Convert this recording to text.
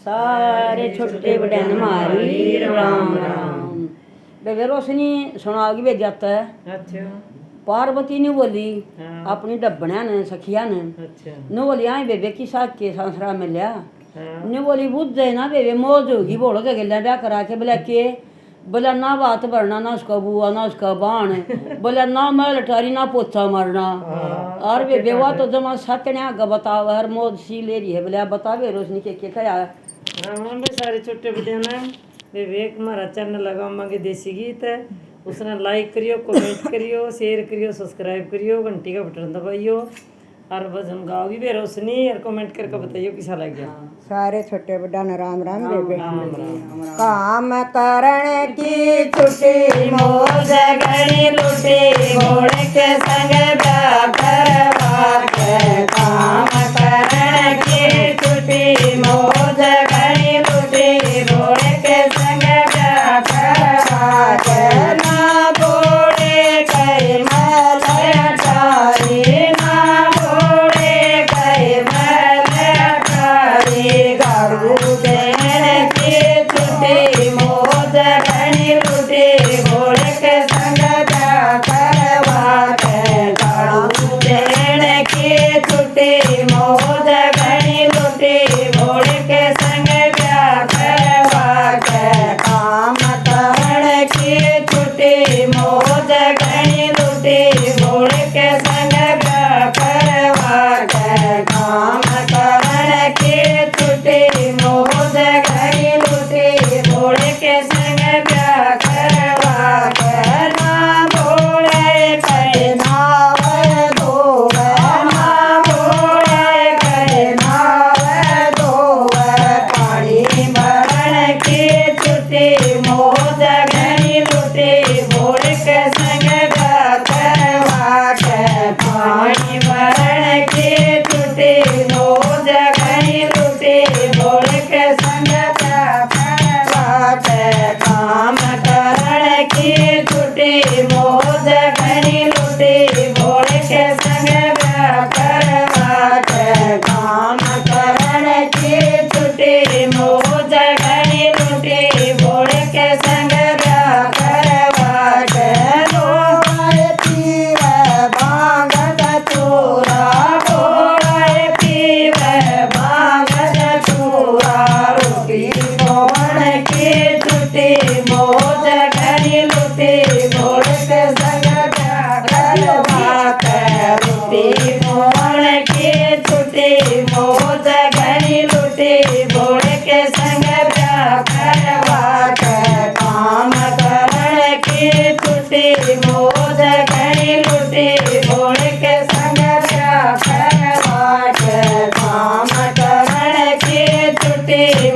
सारे छोटे बड़े हमारी राम राम। बेबे रोशनी सुनाओगी बे जाता है। अच्छा पार्वती ने बोली हाँ। अपनी डब्बना ने सखिया ने अच्छा नु बोली आई बेबे की साथ के संसरा मिलिया हाँ। ने बोली बुझ जाए ना बेबे मौज होगी बोलो के गलिया ब्याह करा के बोला के बोला ना बात भरना ना उसका बुआ ना उसका बाण बोला ना मैं लटारी ना पोछा मारना और बेबे वो तो जमा सतने आगे बताओ हर मौज सी ले रही है बोले बतावे रोशनी के क्या हाँ भाई सारे छोटे बड़े ना विवेक हमारा चैनल लगा मांगे देसी गीत है उसने लाइक करियो कमेंट करियो शेयर करियो सब्सक्राइब करियो घंटी का बटन दबाइयो और भजन गाओगी बे रोशनी और कमेंट करके बताइयो कैसा लग गया। सारे छोटे बड़ा न राम राम बेबे। राम राम। काम करने की छुट्टी मौज घड़ी लुटी घोड़े के संग ब्याह करवा के काम करने की छुट्टी मौज घड़ी लुटी घोड़े के संग ब्याह करवा के ना घोड़े कई मल चारी ना घोड़े कई मल चारी गारू देने की छुट्टी मौज घड़ी लुटी घोड़े के संग ब्याह करवा के गारू देने की छुट्टी मौज घड़ी लुटी घोड़े के संग ब्याह करवा के काम करने की छुट्टी मौज घड़ी लुटी घोड़े के संग ब्याह करवा के काम करने की छुट्टी मौज घड़ी लुटी घोड़े के संग ब्याह करवा के ना घोड़े कई नाव धोवे ना घोड़े कई नाव धोवे पानी भरने की छुट्टी मौज घड़ी लुटी घोड़े के संग ब्याह करवा के पानी भरने की छुट्टी मौज घड़ी लुटी घोड़े के संग ब्याह करवा के काम करने की छुट्टी मौज घड़ी लुटी घोड़े के संग ब्याह करवा के काम करने की छुट्टी मौज घड़ी लुटी घोड़े के संग ब्याह करवा के घोड़े पीवे भांग चूरा घोड़े पीवे भांग चूरा रोटी पवन की छुट्टी मौज घड़ी लुटी घोड़े के संग ब्याह करवा के रोटी पवन की छुट्टी मौज घड़ी लुटी घोड़े के संग ब्याह करवा के काम करने की छुट्टी मौज घड़ी लुटी घोड़े के संग ब्याह करवा के काम करने की छुट्टी